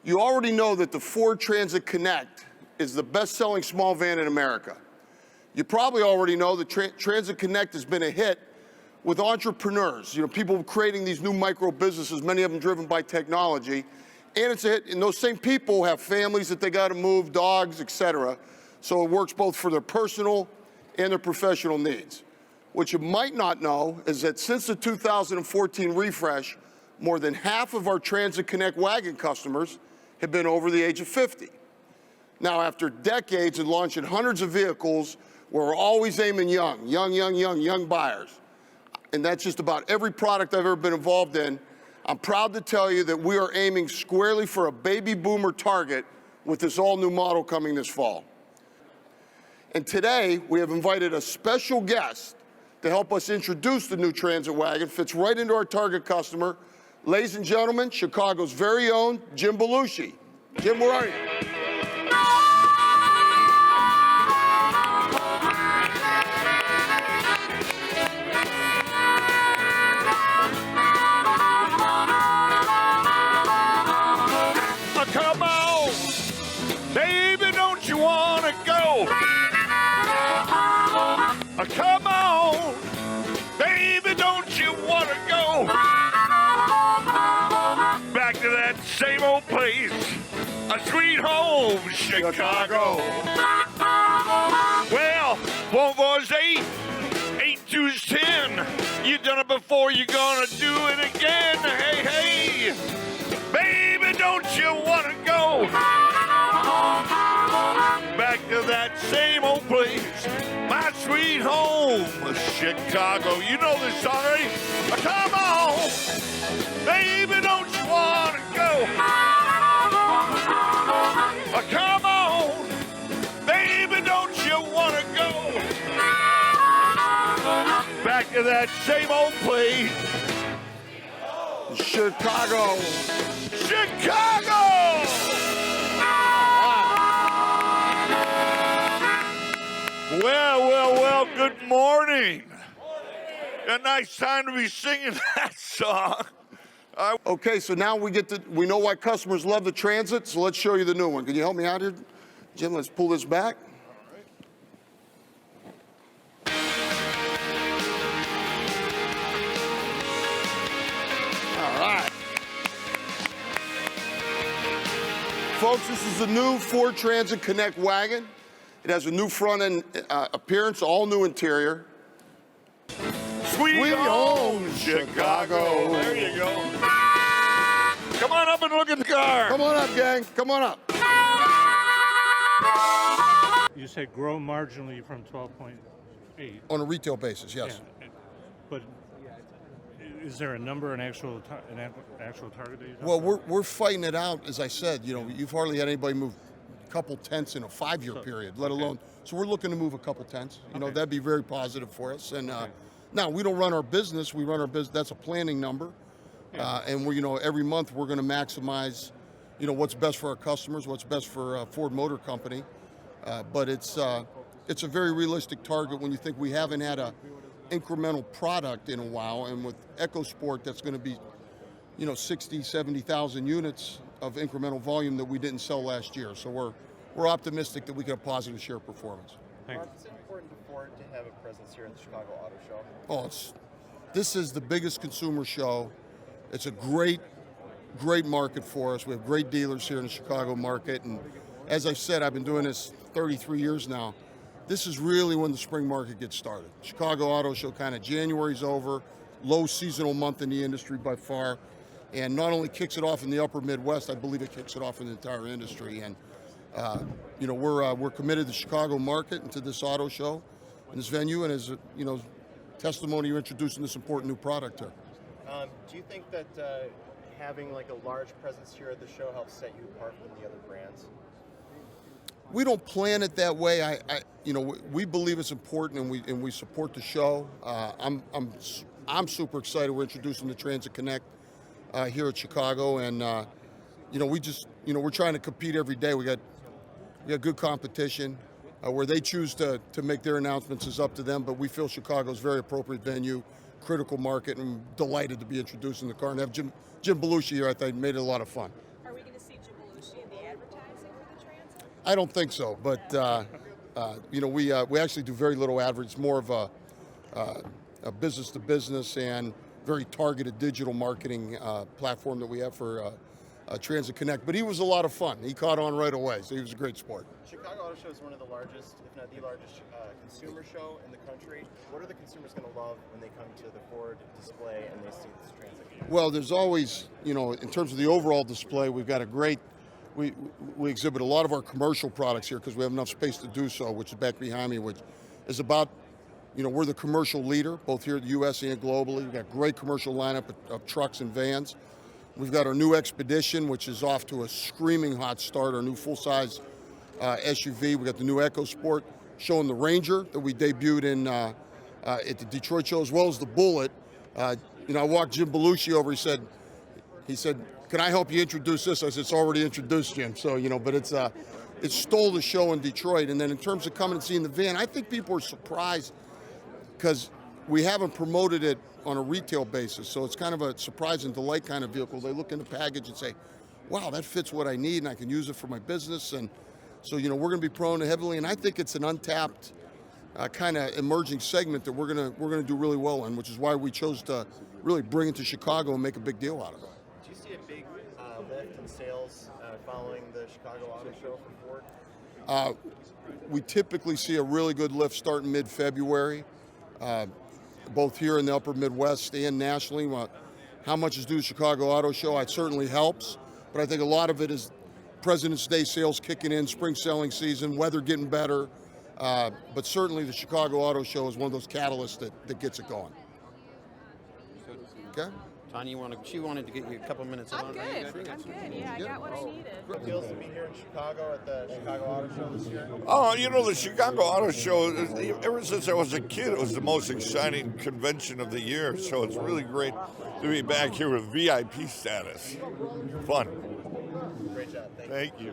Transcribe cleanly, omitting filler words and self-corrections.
You already know that the Ford Transit Connect is the best-selling small van in America. You probably already know that Transit Connect has been a hit with entrepreneurs, people creating these new micro businesses, many of them driven by technology. And it's a hit, and those same people have families that they got to move, dogs, etc. So it works both for their personal and their professional needs. What you might not know is that since the 2014 refresh, more than half of our Transit Connect wagon customers have been over the age of 50. Now, after decades of launching hundreds of vehicles, we're always aiming young buyers. And that's just about every product I've ever been involved in. I'm proud to tell you that we are aiming squarely for a baby boomer target with this all-new model coming this fall. And today, we have invited a special guest to help us introduce the new Transit wagon. Fits right into our target customer. Ladies and gentlemen, Chicago's very own Jim Belushi. Jim, where are you? Come on, baby, don't you wanna go? Come on, baby, don't you wanna go? Back to that same old place, a sweet home, Chicago. Well, 4 4's 8, 8 2's 10. You done it before, you're gonna do it again. Hey, hey. Baby, don't you wanna go back to that same old place, my sweet home, Chicago? You know this song, right? Come on, baby, don't you wanna go? Come on, baby, don't you wanna go back to that same old place, Chicago. Chicago! Well, good morning. A nice time to be singing that song. Okay, so now we know why customers love the Transit, so let's show you the new one. Can you help me out here? Jim, let's pull this back. All right. Folks, this is the new Ford Transit Connect wagon. It has a new front end appearance, all new interior. Sweet home, Chicago. There you go. Come on up and look at the car. Come on up, gang. Come on up. You said grow marginally from 12.8. On a retail basis, yes. Yeah. But is there a number, an actual target date? Well, we're fighting it out, as I said. You've hardly had anybody move a couple tenths in a 5-year period, let alone. So we're looking to move a couple tenths. That'd be very positive for us. And now we don't run our business. We run our business. That's a planning number. Yeah. And every month we're going to maximize, what's best for our customers, what's best for Ford Motor Company. But it's a very realistic target when you think we haven't had a incremental product in a while, and with EcoSport, that's going to be 60, 70,000 units of incremental volume that we didn't sell last year. So we're optimistic that we can have positive share performance. Thanks. Mark, is it important to Ford to have a presence here at the Chicago Auto Show? Oh, this is the biggest consumer show. It's a great market for us. We have great dealers here in the Chicago market, and as I've said, I've been doing this 33 years now. This is really when the spring market gets started. Chicago Auto Show, kind of January's over, low seasonal month in the industry by far, and not only kicks it off in the upper Midwest, I believe it kicks it off in the entire industry. And we're committed to the Chicago market and to this auto show and this venue, and as testimony, you're introducing this important new product here. Do you think that having like a large presence here at the show helps set you apart from the other brands? We don't plan it that way. We believe it's important, and we support the show. I'm super excited. We're introducing the Transit Connect here at Chicago, and we're trying to compete every day. We got good competition. Where they choose to make their announcements is up to them, but we feel Chicago's a very appropriate venue, critical market, and I'm delighted to be introducing the car and have Jim Belushi here. I think made it a lot of fun. Are we going to see Jim Belushi Belushi in the advertising for the Transit? I don't think so, but you know, we actually do very little adverts. It's more of a business to business and very targeted digital marketing platform that we have for Transit Connect. But he was a lot of fun. He caught on right away, so he was a great sport. Chicago Auto Show is one of the largest, if not the largest, consumer show in the country. What are the consumers going to love when they come to the Ford display and they see this Transit? Well, there's always, you know, in terms of the overall display, we've got a great. We exhibit a lot of our commercial products here because we have enough space to do so, which is back behind me, which is about, you know, we're the commercial leader, both here in the U.S. and globally. We've got great commercial lineup of trucks and vans. We've got our new Expedition, which is off to a screaming hot start, our new full-size SUV. We got the new EcoSport, showing the Ranger that we debuted in at the Detroit show, as well as the Bullet. You know, I walked Jim Belushi over. He said, "Can I help you introduce this?" I said, "It's already introduced, Jim." So, you know, but it stole the show in Detroit. And then in terms of coming and seeing the van, I think people are surprised because we haven't promoted it on a retail basis. So it's kind of a surprise and delight kind of vehicle. They look in the package and say, "Wow, that fits what I need, and I can use it for my business." And so, you know, we're going to be promoting it heavily, and I think it's an untapped kind of emerging segment that we're gonna do really well in, which is why we chose to really bring it to Chicago and make a big deal out of it. Do you see a big lift in sales following the Chicago Auto Show for Ford? We typically see a really good lift starting mid-February, both here in the upper Midwest and nationally. How much is due to Chicago Auto Show? It certainly helps, but I think a lot of it is President's Day sales kicking in, spring selling season, weather getting better. But certainly the Chicago Auto Show is one of those catalysts that gets it going. Okay? Tanya, she wanted to get you a couple minutes. I'm good. Yeah, I got what I needed. It feels to be here in Chicago at the Chicago Auto Show this year. Oh, you know, the Chicago Auto Show, ever since I was a kid, it was the most exciting convention of the year. So it's really great to be back here with VIP status. Fun. Great job. Thank you. Thank you.